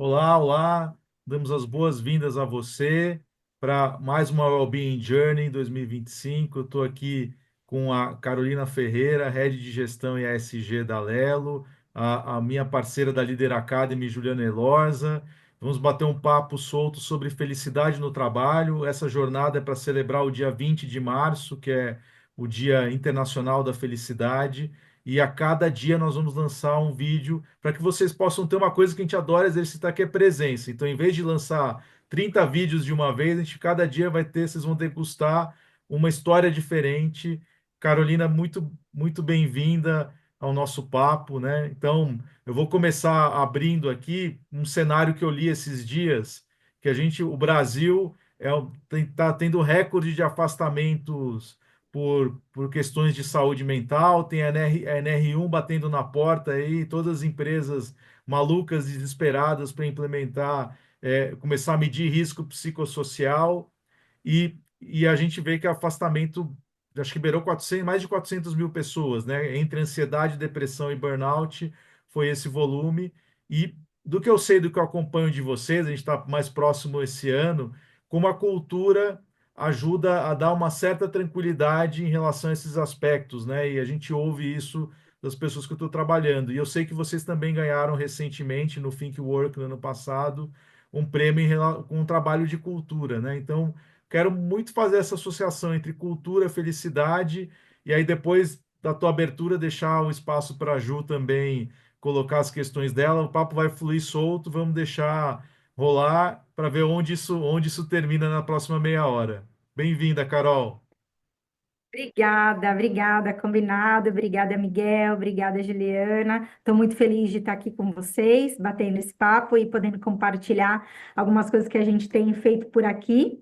Olá, olá. Damos as boas-vindas a você para mais uma Wellbeing Journey 2025. Eu estou aqui com a Carolina Ferreira, Head de Gestão e ASG da Lelo, a minha parceira da Leader Academy, Juliana Elorza. Vamos bater um papo solto sobre felicidade no trabalho. Essa jornada é para celebrar o dia 20 de março, que é o Dia Internacional da Felicidade. E a cada dia nós vamos lançar um vídeo para que vocês possam ter uma coisa que a gente adora exercitar, que é presença. Então, em vez de lançar 30 vídeos de uma vez, a gente cada dia vai ter, vocês vão degustar uma história diferente. Carolina, muito bem-vinda ao nosso papo, né? Então, eu vou começar abrindo aqui um cenário que eu li esses dias, que o Brasil está tendo recorde de afastamentos por questões de saúde mental, tem a NR1 batendo na porta aí, todas as empresas malucas, desesperadas para implementar, começar a medir risco psicossocial, e a gente vê que afastamento, acho que beirou 400, mais de 400 mil pessoas, né? Entre ansiedade, depressão e burnout, foi esse volume. E do que eu sei, do que eu acompanho de vocês, a gente está mais próximo esse ano, como a cultura ajuda a dar uma certa tranquilidade em relação a esses aspectos, né? E a gente ouve isso das pessoas que eu estou trabalhando. E eu sei que vocês também ganharam recentemente, no Think Work, no ano passado, um prêmio com um trabalho de cultura, né? Então, quero muito fazer essa associação entre cultura, felicidade, e aí depois da tua abertura, deixar o espaço para a Ju também colocar as questões dela. O papo vai fluir solto, vamos deixar rolar para ver onde isso termina na próxima meia hora. Bem-vinda, Carol. Obrigada, obrigada, combinado. Obrigada, Miguel. Obrigada, Juliana. Estou muito feliz de estar aqui com vocês, batendo esse papo e podendo compartilhar algumas coisas que a gente tem feito por aqui.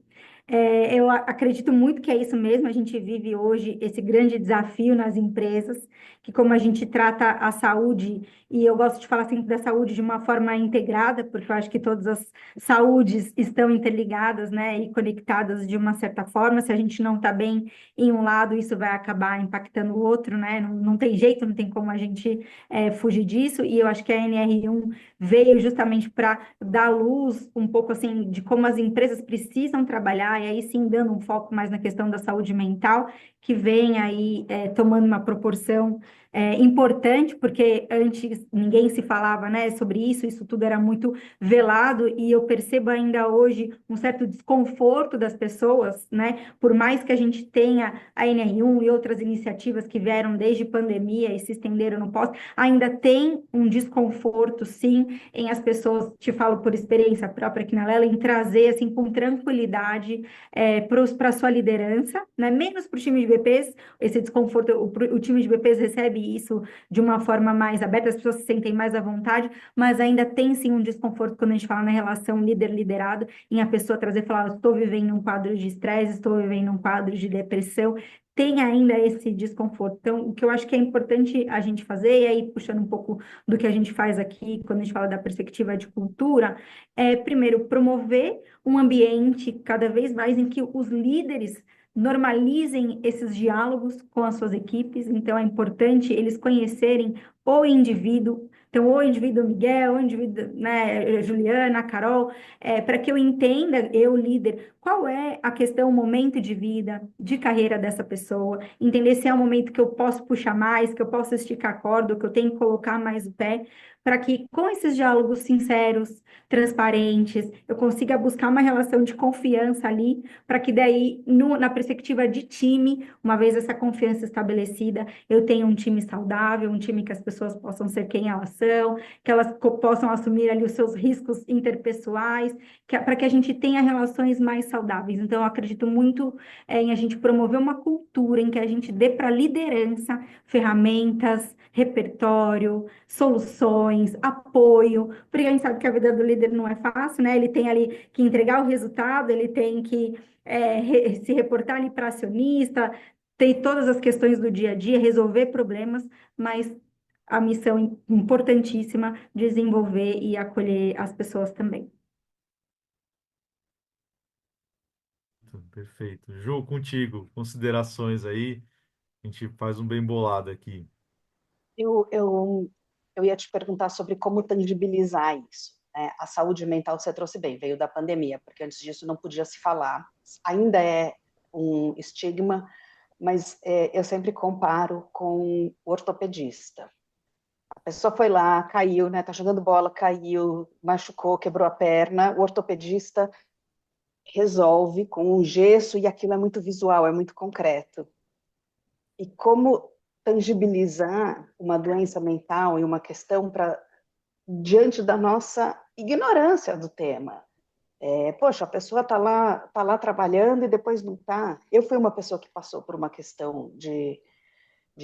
Eu acredito muito que é isso mesmo. A gente vive hoje esse grande desafio nas empresas, que como a gente trata a saúde, e eu gosto de falar sempre da saúde de uma forma integrada, porque eu acho que todas as saúdes estão interligadas, né, e conectadas de uma certa forma. Se a gente não está bem em um lado, isso vai acabar impactando o outro, né? Não tem jeito, não tem como a gente fugir disso. E eu acho que a NR1 veio justamente para dar luz um pouco assim de como as empresas precisam trabalhar, e aí sim dando um foco mais na questão da saúde mental, que vem aí tomando uma proporção importante, porque antes ninguém se falava, né, sobre isso tudo era muito velado, e eu percebo ainda hoje um certo desconforto das pessoas, né, por mais que a gente tenha a NR1 e outras iniciativas que vieram desde pandemia e se estenderam no pós, ainda tem um desconforto, sim, em as pessoas, te falo por experiência própria aqui na Lela, em trazer, assim, com tranquilidade para a sua liderança, né? Menos para o time de BPs, esse desconforto, o time de BPs recebe isso de uma forma mais aberta, as pessoas se sentem mais à vontade, mas ainda tem, sim, um desconforto quando a gente fala na relação líder-liderado, em a pessoa trazer e falar, estou vivendo um quadro de estresse, estou vivendo um quadro de depressão, tem ainda esse desconforto. Então, o que eu acho que é importante a gente fazer, e aí puxando um pouco do que a gente faz aqui, quando a gente fala da perspectiva de cultura, é, primeiro, promover um ambiente cada vez mais em que os líderes normalizem esses diálogos com as suas equipes. Então, é importante eles conhecerem o indivíduo. Então, o indivíduo Miguel, o indivíduo, né, Juliana, Carol, para que eu entenda, eu, líder, qual é a questão, o momento de vida, de carreira dessa pessoa, entender se é um momento que eu posso puxar mais, que eu posso esticar a corda, que eu tenho que colocar mais o pé, para que com esses diálogos sinceros, transparentes, eu consiga buscar uma relação de confiança ali, para que daí, na perspectiva de time, uma vez essa confiança estabelecida, eu tenha um time saudável, um time que as pessoas possam ser quem elas são, que elas possam assumir ali os seus riscos interpessoais, para que a gente tenha relações mais saudáveis. Então, eu acredito muito em a gente promover uma cultura em que a gente dê para a liderança ferramentas, repertório, soluções, apoio, porque a gente sabe que a vida do líder não é fácil, né? Ele tem ali que entregar o resultado, ele tem que se reportar ali para acionista, ter todas as questões do dia a dia, resolver problemas, mas a missão importantíssima, desenvolver e acolher as pessoas também. Perfeito. Ju, contigo. Considerações aí. A gente faz um bem bolado aqui. Eu, eu, eu ia te perguntar sobre como tangibilizar isso. né? A saúde mental você trouxe bem, veio da pandemia, porque antes disso não podia se falar. Ainda é um estigma, mas eu sempre comparo com o ortopedista. A pessoa foi lá, caiu, né? Tá jogando bola, caiu, machucou, quebrou a perna. O ortopedista resolve com um gesso e aquilo é muito visual, é muito concreto. E como tangibilizar uma doença mental e uma questão para diante da nossa ignorância do tema? Poxa, a pessoa tá lá trabalhando e depois não tá. Eu fui uma pessoa que passou por uma questão de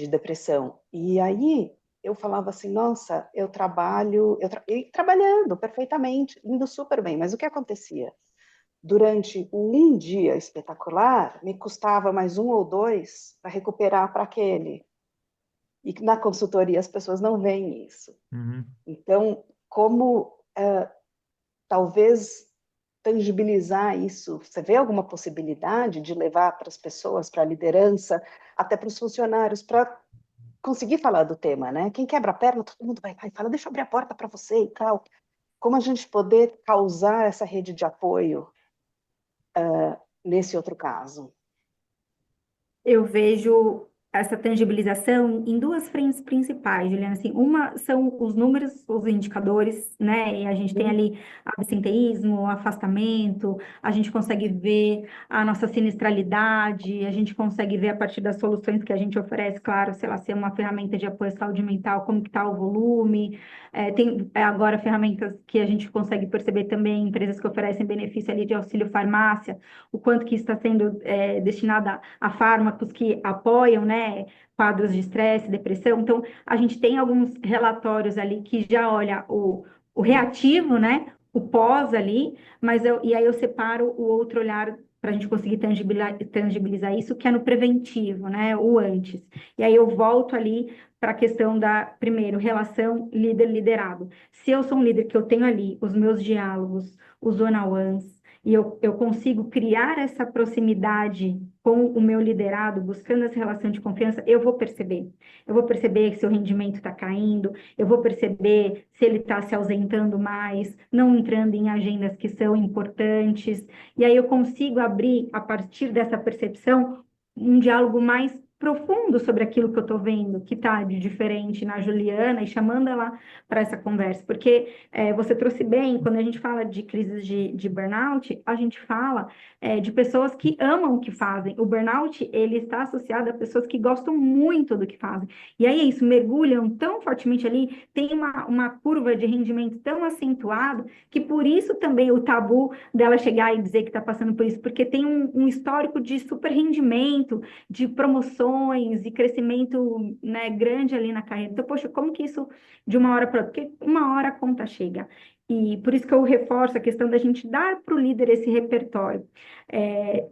depressão. E aí eu falava assim, nossa, eu trabalho, e trabalhando perfeitamente, indo super bem. Mas o que acontecia? Durante um dia espetacular, me custava mais um ou dois para recuperar para aquele. E na consultoria as pessoas não veem isso. Uhum. Então, como talvez tangibilizar isso? Você vê alguma possibilidade de levar para as pessoas, para a liderança, até para os funcionários, para conseguir falar do tema, né? Quem quebra a perna, todo mundo vai e fala, deixa eu abrir a porta para você e tal. Como a gente poder causar essa rede de apoio nesse outro caso? Eu vejo essa tangibilização em duas frentes principais, Juliana. Assim, uma são os números, os indicadores, né? E a gente tem ali absenteísmo, afastamento, a gente consegue ver a nossa sinistralidade, a gente consegue ver a partir das soluções que a gente oferece, claro, sei lá, se é uma ferramenta de apoio à saúde mental, como que está o volume. Tem agora ferramentas que a gente consegue perceber também, empresas que oferecem benefício ali de auxílio farmácia, o quanto que está sendo destinada a fármacos que apoiam, né, quadros de estresse, depressão. Então, a gente tem alguns relatórios ali que já olha o reativo, né, o pós ali, e aí eu separo o outro olhar para a gente conseguir tangibilizar isso, que é no preventivo, né, o antes. E aí eu volto ali para a questão da, primeiro, relação líder-liderado. Se eu sou um líder que eu tenho ali os meus diálogos, os one-on-ones, e eu consigo criar essa proximidade com o meu liderado, buscando essa relação de confiança, eu vou perceber. Eu vou perceber se o rendimento está caindo, eu vou perceber se ele está se ausentando mais, não entrando em agendas que são importantes. E aí eu consigo abrir, a partir dessa percepção, um diálogo mais profundo sobre aquilo que eu estou vendo, que está de diferente na Juliana, e chamando ela para essa conversa. Porque você trouxe bem, quando a gente fala de crises de burnout, a gente fala de pessoas que amam o que fazem. O burnout, ele está associado a pessoas que gostam muito do que fazem. E aí é isso, mergulham tão fortemente ali, tem uma curva de rendimento tão acentuado, que por isso também o tabu dela chegar e dizer que está passando por isso, porque tem um histórico de super rendimento, de promoções e crescimento, né, grande ali na carreira. Então, poxa, como que isso de uma hora para outra? Porque uma hora a conta chega. E por isso que eu reforço a questão da gente dar para o líder esse repertório.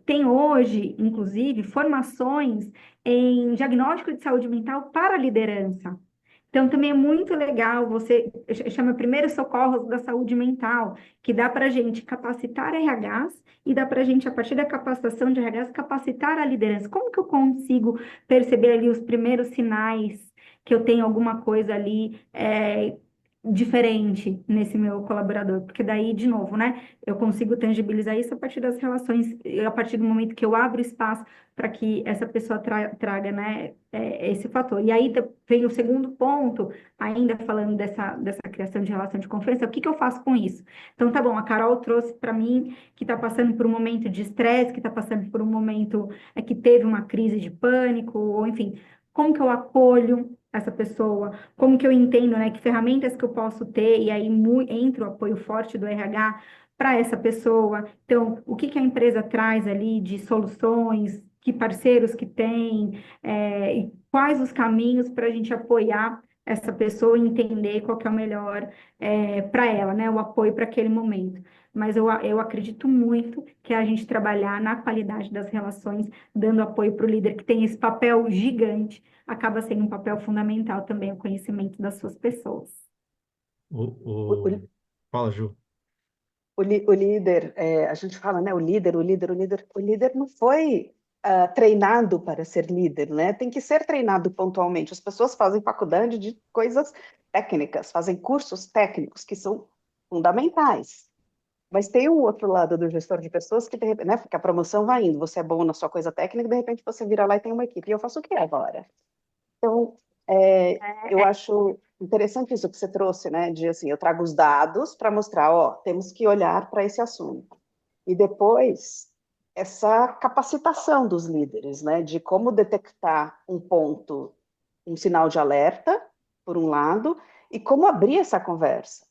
Tem hoje, inclusive, formações em diagnóstico de saúde mental para a liderança. Então, também é muito legal, você chama primeiro socorros da saúde mental, que dá para a gente capacitar RHs e dá para a gente, a partir da capacitação de RHs, capacitar a liderança. Como que eu consigo perceber ali os primeiros sinais que eu tenho alguma coisa ali diferente nesse meu colaborador? Porque daí, de novo, né, eu consigo tangibilizar isso a partir das relações, a partir do momento que eu abro espaço para que essa pessoa traga, né, esse fator. E aí vem o segundo ponto, ainda falando dessa criação de relação de confiança, o que que eu faço com isso? Então, tá bom, a Carol trouxe para mim que está passando por um momento de estresse, que está passando por um momento que teve uma crise de pânico, ou enfim, como que eu acolho essa pessoa? Como que eu entendo, né, que ferramentas que eu posso ter, e aí entra o apoio forte do RH para essa pessoa. Então, o que que a empresa traz ali de soluções, que parceiros que tem, e quais os caminhos para a gente apoiar essa pessoa e entender qual que é o melhor para ela, né, o apoio para aquele momento. Mas eu acredito muito que a gente trabalhar na qualidade das relações, dando apoio para o líder que tem esse papel gigante, acaba sendo um papel fundamental também o conhecimento das suas pessoas. O, O... Fala, Ju. o líder, a gente fala, né, o líder não foi treinado para ser líder, né? Tem que ser treinado pontualmente. As pessoas fazem faculdade de coisas técnicas, fazem cursos técnicos que são fundamentais. Mas tem um outro lado do gestor de pessoas que, de repente, né, porque a promoção vai indo, você é bom na sua coisa técnica, de repente você vira lá e tem uma equipe, e eu faço o que agora? Então, eu acho interessante isso que você trouxe, né, de assim, eu trago os dados para mostrar, ó, temos que olhar para esse assunto. E depois, essa capacitação dos líderes, né, de como detectar um ponto, um sinal de alerta, por um lado, e como abrir essa conversa.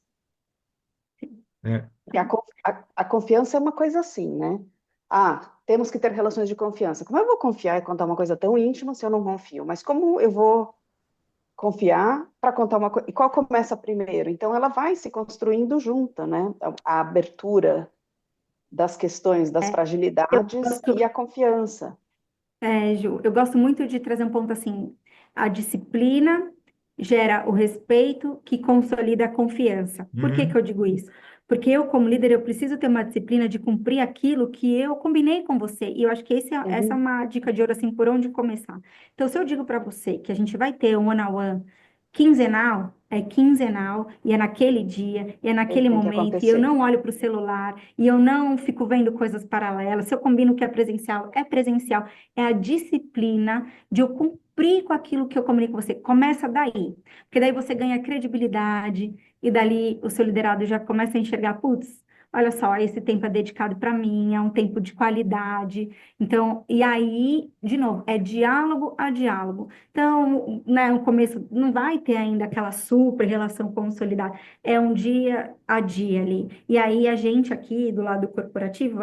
É, Porque a confiança é uma coisa assim, né? Ah, temos que ter relações de confiança. Como eu vou confiar e contar uma coisa tão íntima se eu não confio? Mas como eu vou confiar para contar uma coisa? E qual começa primeiro? Então, ela vai se construindo junta, né? A abertura das questões, das Eu fragilidades e a gosto, confiança. Ju, eu gosto muito de trazer um ponto assim, a disciplina gera o respeito que consolida a confiança. Por que que uhum, eu digo isso? Porque eu, como líder, eu preciso ter uma disciplina de cumprir aquilo que eu combinei com você. E eu acho que essa é Uhum, uma dica de ouro, assim, por onde começar. Então, se eu digo para você que a gente vai ter um one-on-one quinzenal, é quinzenal, e é naquele dia, e é ele naquele tem que momento, e eu acontecer. não olho para o celular, e eu não fico vendo coisas paralelas. Se eu combino que é presencial, é a disciplina de eu cumprir com aquilo que eu comunico com você. Começa daí, porque daí você ganha credibilidade, e dali o seu liderado já começa a enxergar, putz, olha só, esse tempo é dedicado para mim, é um tempo de qualidade. Então, e aí, de novo, é diálogo a diálogo. Então, né, no começo não vai ter ainda aquela super relação consolidada, é um dia a dia ali. E aí a gente aqui do lado corporativo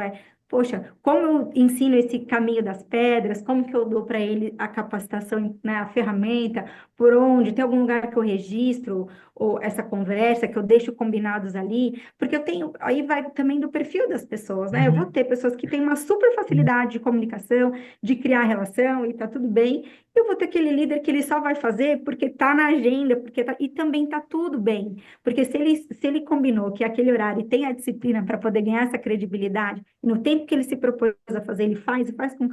poxa, como eu ensino esse caminho das pedras, como que eu dou para ele a capacitação, né, a ferramenta, por onde, tem algum lugar que eu registro ou essa conversa que eu deixo combinados ali, porque eu tenho, aí vai também do perfil das pessoas, né? Eu vou uhum. ter pessoas que têm uma super facilidade de comunicação, de criar relação e tá tudo bem, eu vou ter aquele líder que ele só vai fazer porque está na agenda, e também está tudo bem. Porque se ele combinou que aquele horário tem a disciplina para poder ganhar essa credibilidade, e no tempo que ele se propôs a fazer, ele faz e faz com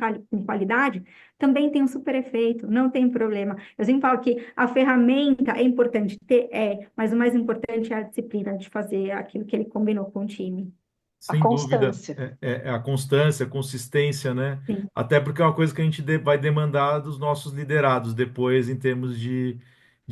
qualidade, também tem um super efeito, não tem problema. Eu sempre falo que a ferramenta é importante ter, mas o mais importante é a disciplina de fazer aquilo que ele combinou com o time. A Sem dúvida, constância. é a constância, a consistência, né? Sim. Até porque é uma coisa que a gente vai demandar dos nossos liderados depois em termos de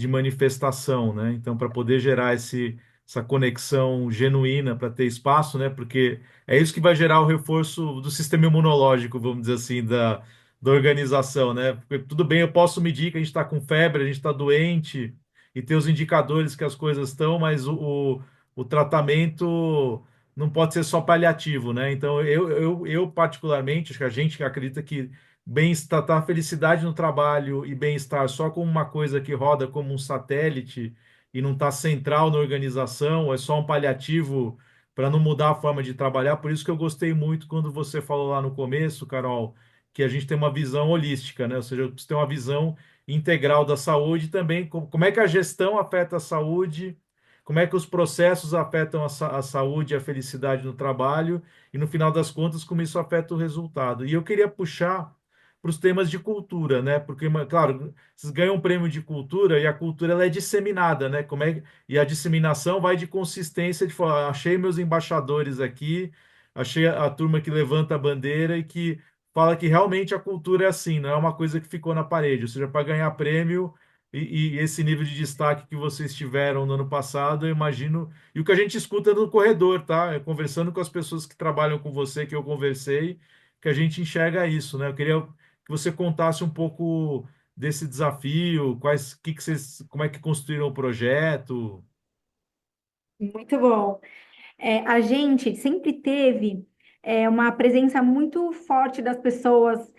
manifestação, né? Então, para poder gerar essa conexão genuína, para ter espaço, né? Porque é isso que vai gerar o reforço do sistema imunológico, vamos dizer assim, da organização, né? Porque tudo bem, eu posso medir que a gente está com febre, a gente está doente e ter os indicadores que as coisas estão, mas o tratamento não pode ser só paliativo, né? Então, eu particularmente, acho que a gente acredita que bem-estar, felicidade no trabalho e bem-estar só como uma coisa que roda como um satélite e não está central na organização, é só um paliativo para não mudar a forma de trabalhar. Por isso que eu gostei muito quando você falou lá no começo, Carol, que a gente tem uma visão holística, né? Ou seja, você tem uma visão integral da saúde também, como é que a gestão afeta a saúde, como é que os processos afetam a saúde e a felicidade no trabalho, e no final das contas, como isso afeta o resultado. E eu queria puxar para os temas de cultura, né? Porque, claro, vocês ganham um prêmio de cultura e a cultura ela é disseminada, né? E a disseminação vai de consistência de falar, achei meus embaixadores aqui, achei a turma que levanta a bandeira e que fala que realmente a cultura é assim, não é uma coisa que ficou na parede. Ou seja, para ganhar prêmio e esse nível de destaque que vocês tiveram no ano passado, eu imagino. E o que a gente escuta no corredor, tá? Conversando com as pessoas que trabalham com você, que eu conversei, que a gente enxerga isso, né? Eu queria que você contasse um pouco desse desafio, que vocês, como é que construíram o projeto. Muito bom. A gente sempre teve uma presença muito forte das pessoas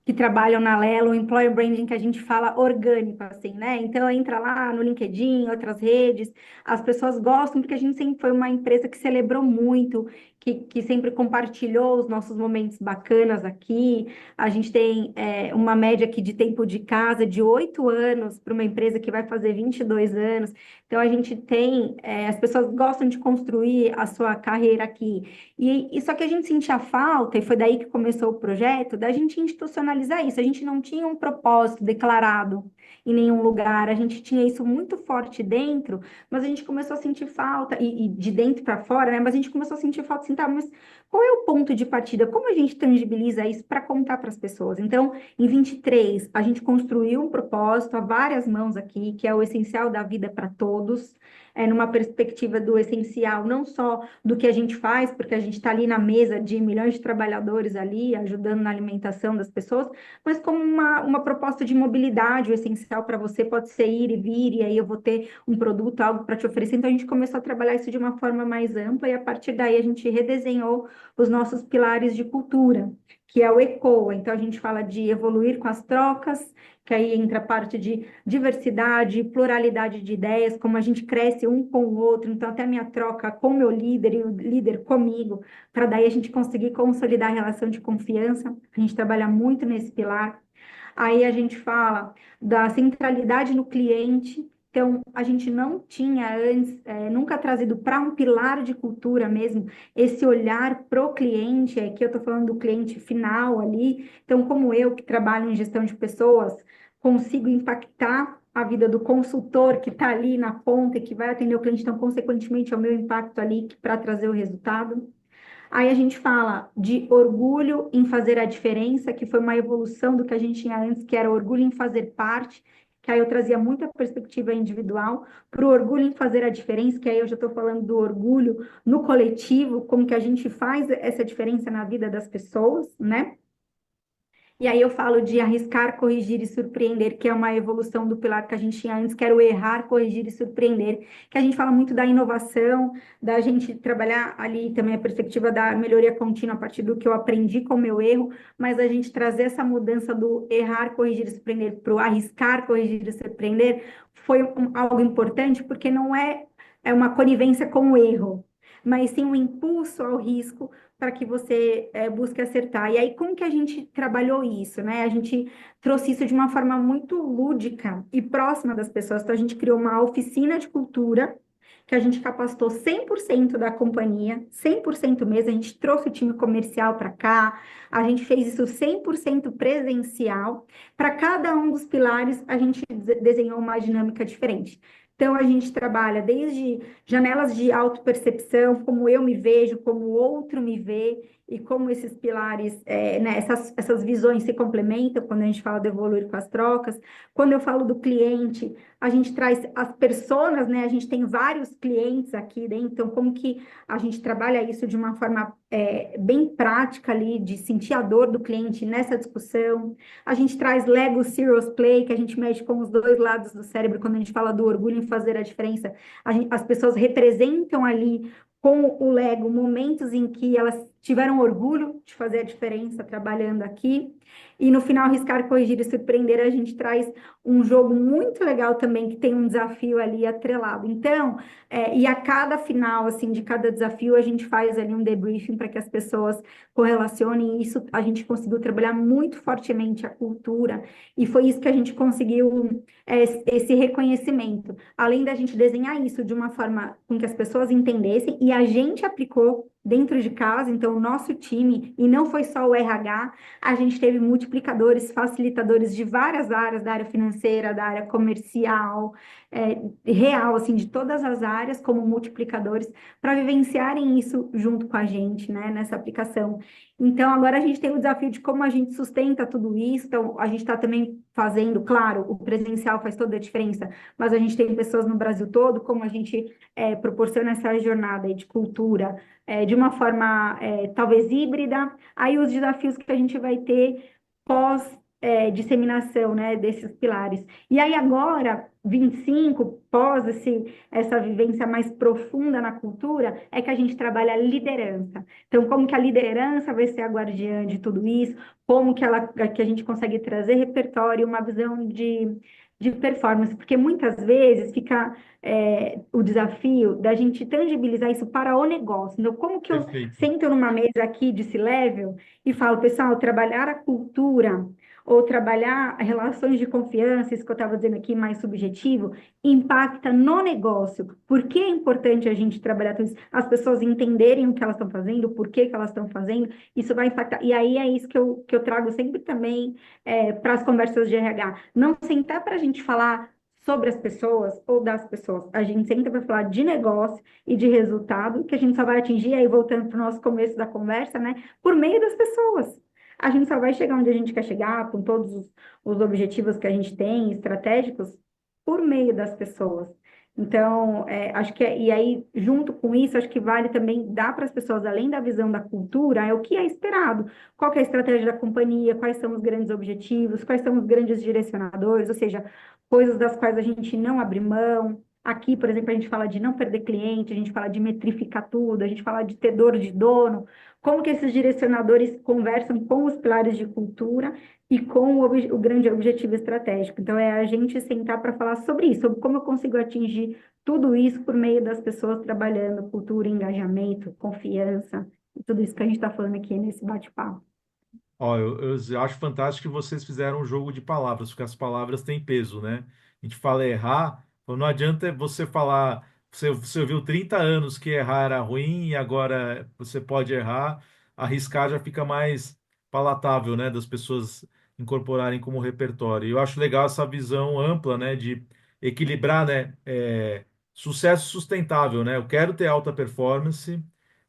que trabalham na Lelo, o employer branding que a gente fala orgânico, assim, né? Então, entra lá no LinkedIn, outras redes, as pessoas gostam, porque a gente sempre foi uma empresa que celebrou muito, que sempre compartilhou os nossos momentos bacanas aqui. A gente tem uma média aqui de tempo de casa de 8 anos para uma empresa que vai fazer 22 anos. Então, a gente tem, as pessoas gostam de construir a sua carreira aqui. E só que a gente sentia falta, e foi daí que começou o projeto, da gente institucionalizar isso. A gente não tinha um propósito declarado em nenhum lugar, a gente tinha isso muito forte dentro, mas a gente começou a sentir falta, e de dentro para fora, né? Mas a gente começou a sentir falta, assim, tá, mas qual é o ponto de partida? Como a gente tangibiliza isso para contar para as pessoas? Então, em 23, a gente construiu um propósito a várias mãos aqui, que é o essencial da vida para todos, numa perspectiva do essencial, não só do que a gente faz, porque a gente está ali na mesa de milhões de trabalhadores ali, ajudando na alimentação das pessoas, mas como uma proposta de mobilidade, o essencial para você pode ser ir e vir, e aí eu vou ter um produto, algo para te oferecer. Então, a gente começou a trabalhar isso de uma forma mais ampla, e a partir daí a gente redesenhou os nossos pilares de cultura, que é o ECOA. Então, a gente fala de evoluir com as trocas, que aí entra a parte de diversidade, pluralidade de ideias, como a gente cresce um com o outro. Então, até a minha troca com o meu líder e o líder comigo, para daí a gente conseguir consolidar a relação de confiança. A gente trabalha muito nesse pilar. Aí a gente fala da centralidade no cliente. Então, a gente não tinha antes, nunca trazido para um pilar de cultura mesmo, esse olhar pro cliente, aqui eu estou falando do cliente final ali. Então, como eu que trabalho em gestão de pessoas, consigo impactar a vida do consultor que está ali na ponta e que vai atender o cliente, então, consequentemente, é o meu impacto ali para trazer o resultado. Aí a gente fala de orgulho em fazer a diferença, que foi uma evolução do que a gente tinha antes, que era orgulho em fazer parte, que aí eu trazia muita perspectiva individual, para o orgulho em fazer a diferença, que aí eu já estou falando do orgulho no coletivo, como que a gente faz essa diferença na vida das pessoas, né? E aí eu falo de arriscar, corrigir e surpreender, que é uma evolução do pilar que a gente tinha antes, que era o errar, corrigir e surpreender, que a gente fala muito da inovação, da gente trabalhar ali também a perspectiva da melhoria contínua a partir do que eu aprendi com o meu erro, mas a gente trazer essa mudança do errar, corrigir e surpreender para o arriscar, corrigir e surpreender foi algo importante, porque não é uma conivência com o erro, mas sim um impulso ao risco para que você busque acertar. E aí, como que a gente trabalhou isso, né? A gente trouxe isso de uma forma muito lúdica e próxima das pessoas. Então, a gente criou uma oficina de cultura, que a gente capacitou 100% da companhia, 100% mesmo. A gente trouxe o time comercial para cá, a gente fez isso 100% presencial. Para cada um dos pilares, a gente desenhou uma dinâmica diferente. Então, a gente trabalha desde janelas de autopercepção, como eu me vejo, como o outro me vê, e como esses pilares, né, essas visões se complementam quando a gente fala de evoluir com as trocas. Quando eu falo do cliente, a gente traz as personas, né? A gente tem vários clientes aqui dentro, então como que a gente trabalha isso de uma forma bem prática ali, de sentir a dor do cliente nessa discussão. A gente traz Lego Serious Play, que a gente mexe com os dois lados do cérebro, quando a gente fala do orgulho em fazer a diferença. As pessoas representam ali com o Lego momentos em que elas tiveram orgulho de fazer a diferença trabalhando aqui. E no final, arriscar, corrigir e surpreender, a gente traz um jogo muito legal também, que tem um desafio ali atrelado. Então, e a cada final, assim, de cada desafio, a gente faz ali um debriefing para que as pessoas correlacionem. E isso a gente conseguiu trabalhar muito fortemente a cultura, e foi isso que a gente conseguiu, esse reconhecimento. Além da gente desenhar isso de uma forma com que as pessoas entendessem, e a gente aplicou dentro de casa, então o nosso time, e não foi só o RH, a gente teve multiplicadores, facilitadores de várias áreas, da área financeira, da área comercial, real, assim, de todas as áreas, como multiplicadores, para vivenciarem isso junto com a gente, né, nessa aplicação. Então, agora a gente tem o desafio de como a gente sustenta tudo isso. Então, a gente está também fazendo, claro, o presencial faz toda a diferença, mas a gente tem pessoas no Brasil todo, como a gente proporciona essa jornada aí de cultura, de uma forma talvez híbrida. Aí os desafios que a gente vai ter pós disseminação, né, desses pilares. E aí agora, 25, pós essa vivência mais profunda na cultura, é que a gente trabalha a liderança. Então, como que a liderança vai ser a guardiã de tudo isso, como que a gente consegue trazer repertório, uma visão de de performance, porque muitas vezes fica o desafio da gente tangibilizar isso para o negócio. Então, como que eu Perfeito. sento numa mesa aqui de C-level e falo, pessoal, trabalhar a cultura ou trabalhar relações de confiança, isso que eu estava dizendo aqui, mais subjetivo, impacta no negócio. Por que é importante a gente trabalhar tudo isso? As pessoas entenderem o que elas estão fazendo, por que que elas estão fazendo, isso vai impactar. E aí é isso que eu trago sempre também para as conversas de RH. Não sentar para a gente falar sobre as pessoas ou das pessoas. A gente senta para falar de negócio e de resultado, que a gente só vai atingir, aí voltando para o nosso começo da conversa, né? Por meio das pessoas. A gente só vai chegar onde a gente quer chegar, com todos os objetivos que a gente tem, estratégicos, por meio das pessoas. Então, acho que, e aí, junto com isso, acho que vale também dar para as pessoas, além da visão da cultura, é o que é esperado. Qual que é a estratégia da companhia, quais são os grandes objetivos, quais são os grandes direcionadores, ou seja, coisas das quais a gente não abre mão. Aqui, por exemplo, a gente fala de não perder cliente, a gente fala de metrificar tudo, a gente fala de ter dor de dono, como que esses direcionadores conversam com os pilares de cultura e com o grande objetivo estratégico. Então, é a gente sentar para falar sobre isso, sobre como eu consigo atingir tudo isso por meio das pessoas trabalhando cultura, engajamento, confiança, e tudo isso que a gente está falando aqui nesse bate-papo. Ó, eu acho fantástico que vocês fizeram um jogo de palavras, porque as palavras têm peso, né? A gente fala errar, então não adianta você falar, você ouviu 30 anos que errar era ruim e agora você pode errar, arriscar já fica mais palatável, né? Das pessoas incorporarem como repertório. E eu acho legal essa visão ampla, né? De equilibrar, né? Sucesso sustentável, né? Eu quero ter alta performance,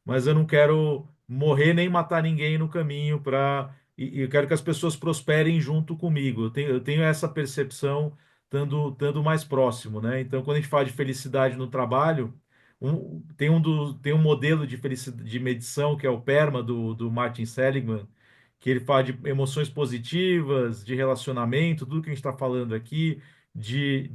mas eu não quero morrer nem matar ninguém no caminho para e eu quero que as pessoas prosperem junto comigo. Eu tenho essa percepção estando mais próximo, né? Então, quando a gente fala de felicidade no trabalho, tem um modelo de felicidade, de medição que é o PERMA do Martin Seligman, que ele fala de emoções positivas, de relacionamento, tudo que a gente está falando aqui, de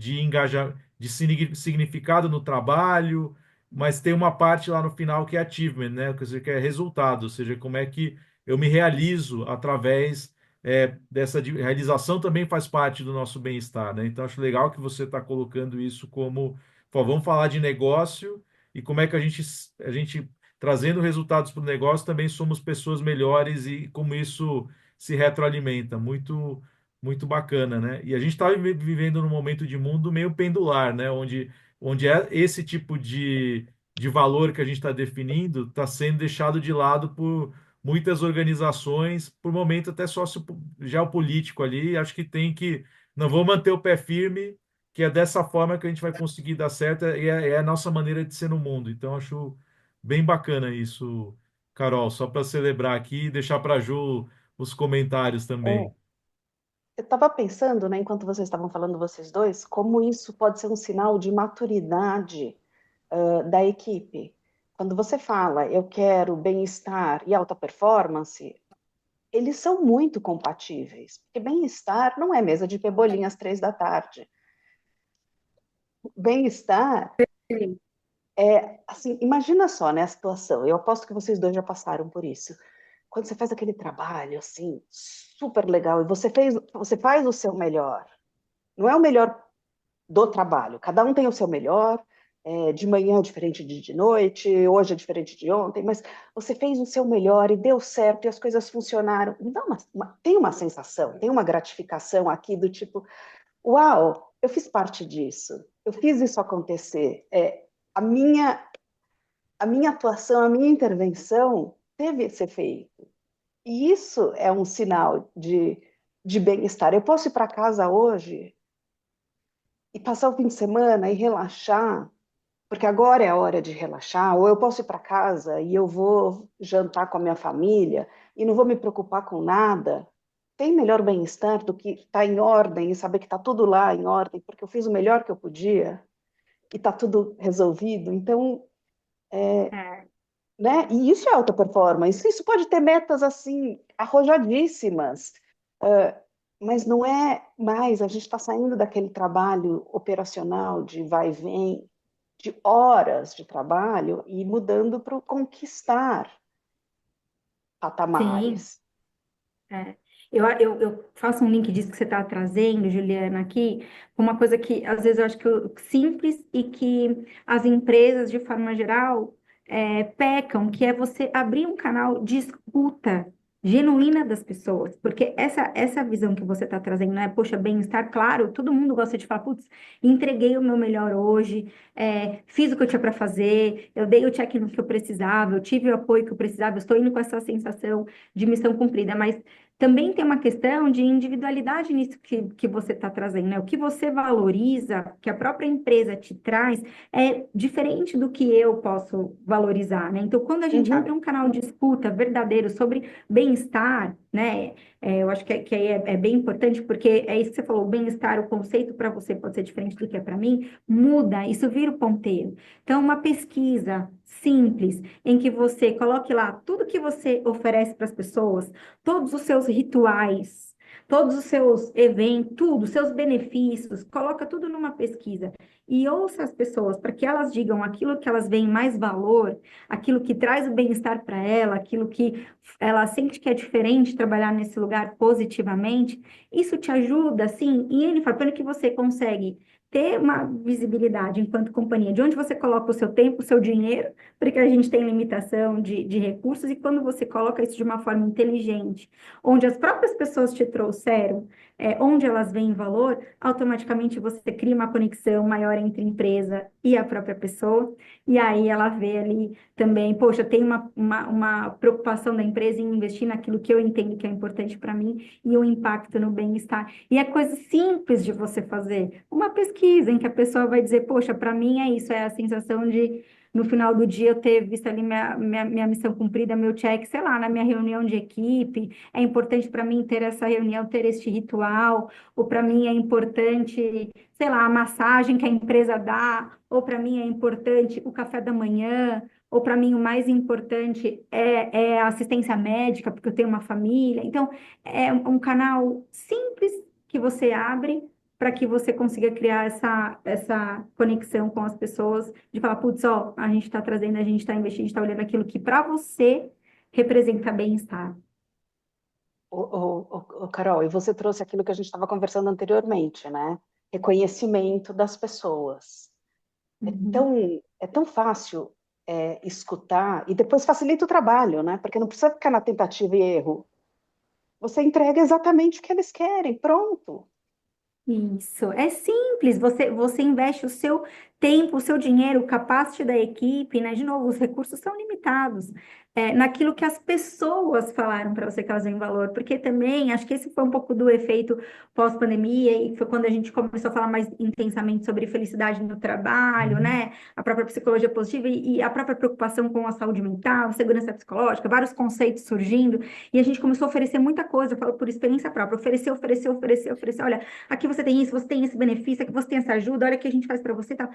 significado no trabalho, mas tem uma parte lá no final que é achievement, né? Quer dizer, que é resultado, ou seja, como é que eu me realizo através realização também faz parte do nosso bem-estar, né? Então acho legal que você está colocando isso como, pô, vamos falar de negócio e como é que a gente trazendo resultados para o negócio também somos pessoas melhores e como isso se retroalimenta, muito bacana, né? E a gente está vivendo num momento de mundo meio pendular, né? Onde é esse tipo de valor que a gente está definindo está sendo deixado de lado por muitas organizações, por momento até sócio geopolítico ali, acho que não vou manter o pé firme, que é dessa forma que a gente vai conseguir dar certo, é a nossa maneira de ser no mundo. Então, acho bem bacana isso, Carol, só para celebrar aqui e deixar para a Ju os comentários também. É, eu estava pensando, né, enquanto vocês estavam falando, vocês dois, como isso pode ser um sinal de maturidade, da equipe. Quando você fala, eu quero bem-estar e alta performance, eles são muito compatíveis, porque bem-estar não é mesa de pebolinha às 3 da tarde. Bem-estar Sim. é, assim, imagina só, né, a situação. Eu aposto que vocês dois já passaram por isso. Quando você faz aquele trabalho, assim, super legal, e você faz o seu melhor. Não é o melhor do trabalho. Cada um tem o seu melhor. De manhã é diferente de noite, hoje é diferente de ontem, mas você fez o seu melhor e deu certo e as coisas funcionaram. Me dá tem uma sensação, tem uma gratificação aqui do tipo, uau, eu fiz parte disso, eu fiz isso acontecer. A minha, a minha atuação, a minha intervenção teve esse efeito. E isso é um sinal de bem-estar. Eu posso ir para casa hoje e passar o fim de semana e relaxar, porque agora é a hora de relaxar, ou eu posso ir para casa e eu vou jantar com a minha família e não vou me preocupar com nada. Tem melhor bem-estar do que estar em ordem e saber que está tudo lá em ordem, porque eu fiz o melhor que eu podia e está tudo resolvido. Então, É, né? E isso é alta performance. Isso pode ter metas assim arrojadíssimas, mas não é mais. A gente está saindo daquele trabalho operacional de vai e vem, de horas de trabalho e mudando para o conquistar sim. patamares. É. Eu faço um link disso que você está trazendo, Juliana, aqui, com uma coisa que às vezes eu acho que simples e que as empresas, de forma geral, pecam, que é você abrir um canal de escuta genuína das pessoas, porque essa visão que você está trazendo, né? Poxa, bem-estar, claro, todo mundo gosta de falar, putz, entreguei o meu melhor hoje, fiz o que eu tinha para fazer, eu dei o check no que eu precisava, eu tive o apoio que eu precisava, eu estou indo com essa sensação de missão cumprida, mas também tem uma questão de individualidade nisso que você está trazendo, né? O que você valoriza, que a própria empresa te traz, é diferente do que eu posso valorizar, né? Então, quando a gente Uhum, abre um canal de escuta verdadeiro sobre bem-estar, né? Eu acho que aí é bem importante, porque é isso que você falou, o bem-estar, o conceito para você pode ser diferente do que é para mim, muda, isso vira o ponteiro. Então, uma pesquisa simples, em que você coloque lá tudo que você oferece para as pessoas, todos os seus rituais, todos os seus eventos, tudo, seus benefícios, coloca tudo numa pesquisa e ouça as pessoas para que elas digam aquilo que elas veem mais valor, aquilo que traz o bem-estar para ela, aquilo que ela sente que é diferente trabalhar nesse lugar positivamente. Isso te ajuda, assim, e ele fala, pelo que você consegue ter uma visibilidade enquanto companhia, de onde você coloca o seu tempo, o seu dinheiro, porque a gente tem limitação de recursos, e quando você coloca isso de uma forma inteligente, onde as próprias pessoas te trouxeram, onde elas veem valor, automaticamente você cria uma conexão maior entre a empresa e a própria pessoa, e aí ela vê ali também, poxa, tem uma preocupação da empresa em investir naquilo que eu entendo que é importante para mim, e o impacto no bem-estar. E é coisa simples de você fazer. Uma pesquisa em que a pessoa vai dizer, poxa, para mim é isso, é a sensação de no final do dia eu ter visto ali minha missão cumprida, meu check, sei lá, na minha reunião de equipe, é importante para mim ter essa reunião, ter este ritual, ou para mim é importante, sei lá, a massagem que a empresa dá, ou para mim é importante o café da manhã, ou para mim o mais importante é a assistência médica, porque eu tenho uma família. Então, é um canal simples que você abre para que você consiga criar essa conexão com as pessoas, de falar, putz, ó, a gente está trazendo, a gente está investindo, a gente está olhando aquilo que para você representa bem-estar. Carol, e você trouxe aquilo que a gente estava conversando anteriormente, né? Reconhecimento das pessoas. É Uhum. tão, é tão fácil escutar e depois facilita o trabalho, né? Porque não precisa ficar na tentativa e erro. Você entrega exatamente o que eles querem, pronto. Isso, é simples, você investe o seu tempo, o seu dinheiro, o capacity da equipe, né? De novo, os recursos são limitados, naquilo que as pessoas falaram para você que elas veem valor, porque também acho que esse foi um pouco do efeito pós-pandemia, e foi quando a gente começou a falar mais intensamente sobre felicidade no trabalho, Uhum. né? A própria psicologia positiva e a própria preocupação com a saúde mental, segurança psicológica, vários conceitos surgindo, e a gente começou a oferecer muita coisa, eu falo por experiência própria, oferecer, olha. Aqui você tem isso, você tem esse benefício, aqui você tem essa ajuda, olha o que a gente faz para você e tal.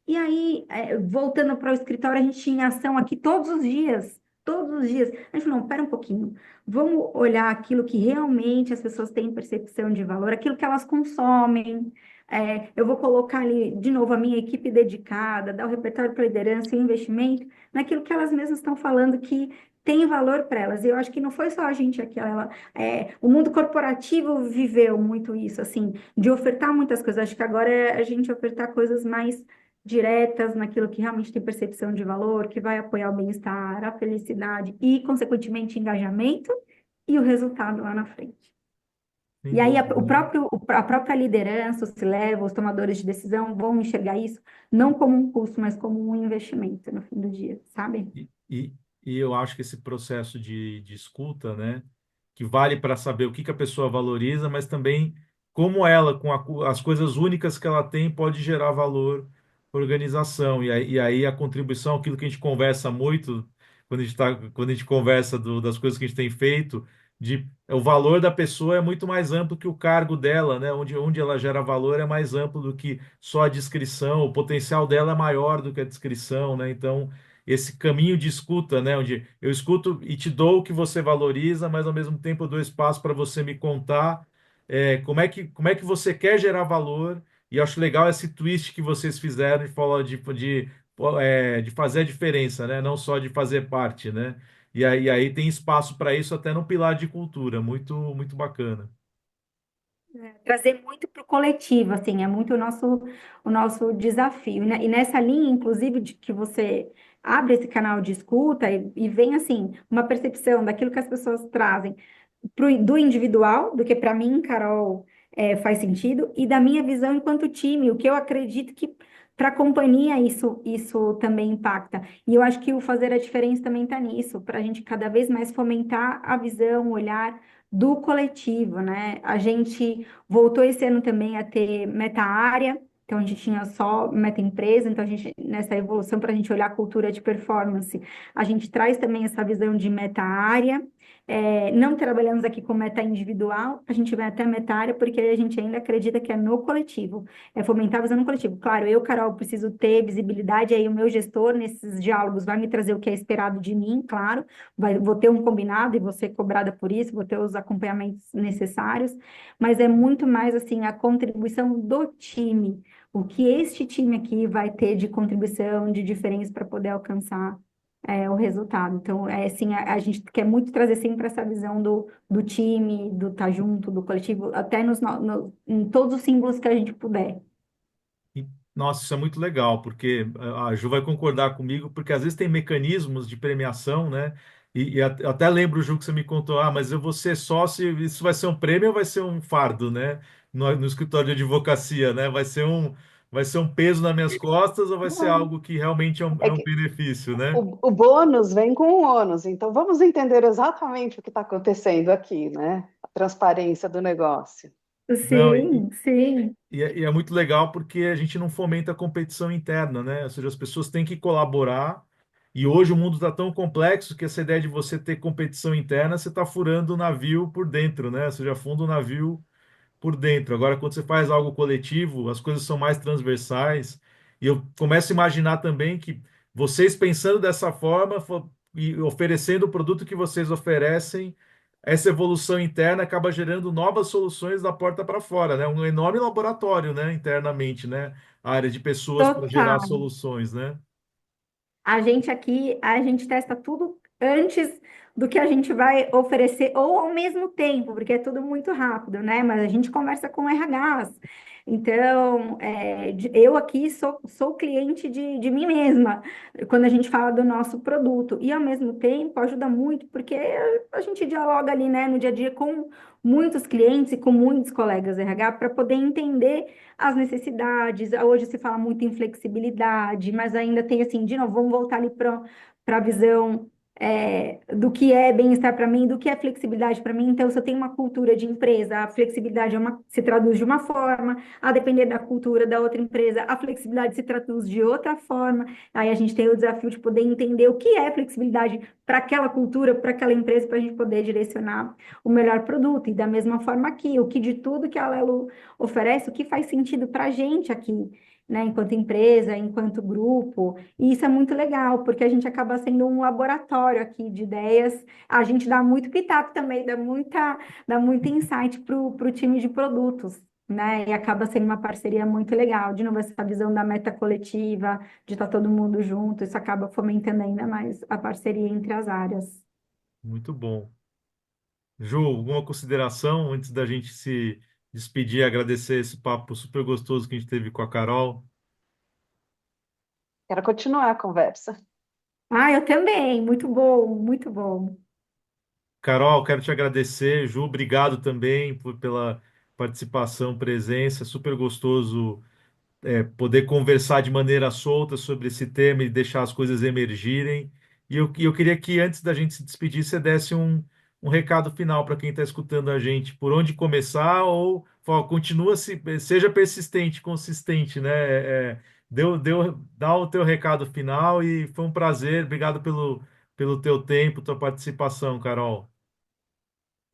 E aí, voltando para o escritório, a gente tinha ação aqui todos os dias. Todos os dias. A gente falou, não, pera um pouquinho. Vamos olhar aquilo que realmente as pessoas têm percepção de valor, aquilo que elas consomem. Eu vou colocar ali, de novo, a minha equipe dedicada, dar o repertório para liderança e o investimento naquilo que elas mesmas estão falando que tem valor para elas. E eu acho que não foi só a gente aqui, o mundo corporativo viveu muito isso, assim, de ofertar muitas coisas. Acho que agora é a gente ofertar coisas mais diretas naquilo que realmente tem percepção de valor, que vai apoiar o bem-estar, a felicidade e, consequentemente, engajamento e o resultado lá na frente. Sem E aí dúvida, né? a própria liderança, os C-level, os tomadores de decisão vão enxergar isso não como um custo, mas como um investimento no fim do dia, sabe? E, e, e eu acho que esse processo de escuta, né, que vale para saber o que que a pessoa valoriza, mas também como ela, com as coisas únicas que ela tem, pode gerar valor para a organização. E aí a contribuição, aquilo que a gente conversa muito quando a gente conversa das coisas que a gente tem feito, o valor da pessoa é muito mais amplo que o cargo dela, né? Onde ela gera valor é mais amplo do que só a descrição, o potencial dela é maior do que a descrição, né? Então esse caminho de escuta, né? Onde eu escuto e te dou o que você valoriza, mas ao mesmo tempo eu dou espaço para você me contar como é que você quer gerar valor. E eu acho legal esse twist que vocês fizeram de falar de fazer a diferença, né? Não só de fazer parte, né? E aí tem espaço para isso até no pilar de cultura, muito, muito bacana. Trazer muito para o coletivo, assim, é muito o nosso desafio. E nessa linha, inclusive, de que você abre esse canal de escuta e vem, assim, uma percepção daquilo que as pessoas trazem do individual, do que para mim, Carol, faz sentido, e da minha visão enquanto time, o que eu acredito que para a companhia isso também impacta. E eu acho que o fazer a diferença também está nisso, para a gente cada vez mais fomentar a visão, o olhar do coletivo, né? A gente voltou esse ano também a ter meta-área, então a gente tinha só meta-empresa, então a gente, nessa evolução, para a gente olhar a cultura de performance, a gente traz também essa visão de meta-área. Não trabalhamos aqui com meta individual, a gente vai até meta área porque a gente ainda acredita que é no coletivo, é fomentar a visão no coletivo. Claro, eu, Carol, preciso ter visibilidade, aí o meu gestor nesses diálogos vai me trazer o que é esperado de mim, claro, vou ter um combinado e vou ser cobrada por isso, vou ter os acompanhamentos necessários, mas é muito mais assim a contribuição do time, o que este time aqui vai ter de contribuição, de diferença para poder alcançar o resultado. Então, assim, a gente quer muito trazer sempre essa visão do time, do estar junto, do coletivo, até em todos os símbolos que a gente puder. E, nossa, isso é muito legal, porque a Ju vai concordar comigo, porque às vezes tem mecanismos de premiação, né? Eu até lembro, Ju, que você me contou, mas eu vou ser sócio, isso vai ser um prêmio ou vai ser um fardo, né? No escritório de advocacia, né? Vai ser um peso nas minhas costas ou vai ser algo que realmente é um, É é um que benefício, né? o bônus vem com o ônus, então vamos entender exatamente o que está acontecendo aqui, né? A transparência do negócio. Não, Sim, sim. e é muito legal porque a gente não fomenta a competição interna, né? Ou seja, as pessoas têm que colaborar. E hoje o mundo está tão complexo que essa ideia de você ter competição interna, você está furando o navio por dentro, né? Você já afunda o navio por dentro. Agora, quando você faz algo coletivo, as coisas são mais transversais. E eu começo a imaginar também que vocês pensando dessa forma e oferecendo o produto que vocês oferecem, essa evolução interna acaba gerando novas soluções da porta para fora, né? Um enorme laboratório, né? Internamente, né? A área de pessoas para gerar Total. soluções, né? A gente aqui, a gente testa tudo antes do que a gente vai oferecer, ou ao mesmo tempo, porque é tudo muito rápido, né? Mas a gente conversa com RHs. Então, eu aqui sou cliente de mim mesma, quando a gente fala do nosso produto. E, ao mesmo tempo, ajuda muito, porque a gente dialoga ali, né, no dia a dia com muitos clientes e com muitos colegas RH para poder entender as necessidades. Hoje se fala muito em flexibilidade, mas ainda tem assim, de novo, vamos voltar ali para a visão do que é bem-estar para mim, do que é flexibilidade para mim. Então, se eu tenho uma cultura de empresa, a flexibilidade se traduz de uma forma, a depender da cultura da outra empresa, a flexibilidade se traduz de outra forma. Aí a gente tem o desafio de poder entender o que é flexibilidade para aquela cultura, para aquela empresa, para a gente poder direcionar o melhor produto. E da mesma forma aqui, o que de tudo que a Lelo oferece, o que faz sentido para a gente aqui, né, enquanto empresa, enquanto grupo, e isso é muito legal, porque a gente acaba sendo um laboratório aqui de ideias, a gente dá muito pitaco também, dá muito insight para o time de produtos, né, e acaba sendo uma parceria muito legal, de novo, essa visão da meta coletiva, de estar todo mundo junto, isso acaba fomentando ainda mais a parceria entre as áreas. Muito bom. Ju, alguma consideração antes da gente se despedir e agradecer esse papo super gostoso que a gente teve com a Carol? Quero continuar a conversa. Ah, eu também, muito bom, muito bom. Carol, quero te agradecer. Ju, obrigado também pela participação, presença. Super gostoso poder conversar de maneira solta sobre esse tema e deixar as coisas emergirem. E eu queria que, antes da gente se despedir, você desse um recado final para quem está escutando a gente, por onde começar ou continua, seja persistente, consistente, né? Dá o teu recado final e foi um prazer. Obrigado pelo teu tempo, tua participação, Carol.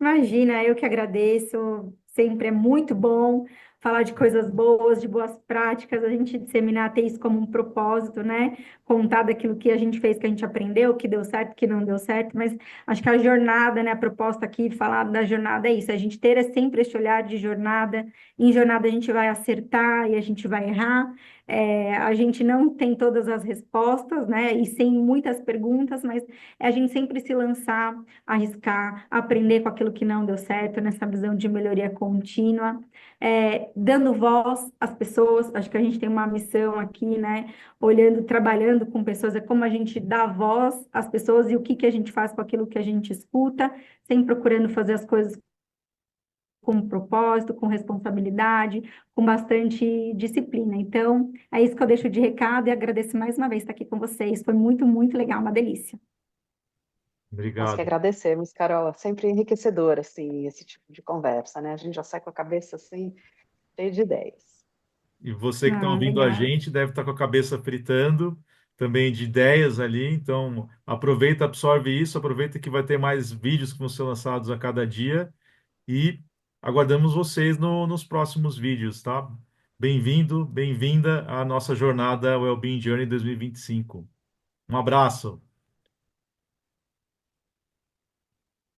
Imagina, eu que agradeço, sempre é muito bom falar de coisas boas, de boas práticas, a gente disseminar, ter isso como um propósito, né? Contar daquilo que a gente fez, que a gente aprendeu, que deu certo, que não deu certo, mas acho que a jornada, né? A proposta aqui, falar da jornada é isso, a gente ter sempre esse olhar de jornada. Em jornada a gente vai acertar e a gente vai errar. A gente não tem todas as respostas, né? E sem muitas perguntas, mas é a gente sempre se lançar, arriscar, aprender com aquilo que não deu certo, nessa visão de melhoria contínua, dando voz às pessoas. Acho que a gente tem uma missão aqui, né? Olhando, trabalhando com pessoas, é como a gente dá voz às pessoas e o que que a gente faz com aquilo que a gente escuta, sempre procurando fazer as coisas com propósito, com responsabilidade, com bastante disciplina. Então, é isso que eu deixo de recado e agradeço mais uma vez estar aqui com vocês. Foi muito, muito legal, uma delícia. Nós que Obrigado. agradecemos, Carol. É sempre enriquecedor, assim, esse tipo de conversa, né? A gente já sai com a cabeça, assim, cheia de ideias. E você que está Ah, ouvindo a legal. gente deve estar com a cabeça fritando também de ideias ali. Então, aproveita, absorve isso, aproveita que vai ter mais vídeos que vão ser lançados a cada dia e aguardamos vocês nos próximos vídeos, tá? Bem-vindo, bem-vinda à nossa jornada Wellbeing Journey 2025. Um abraço.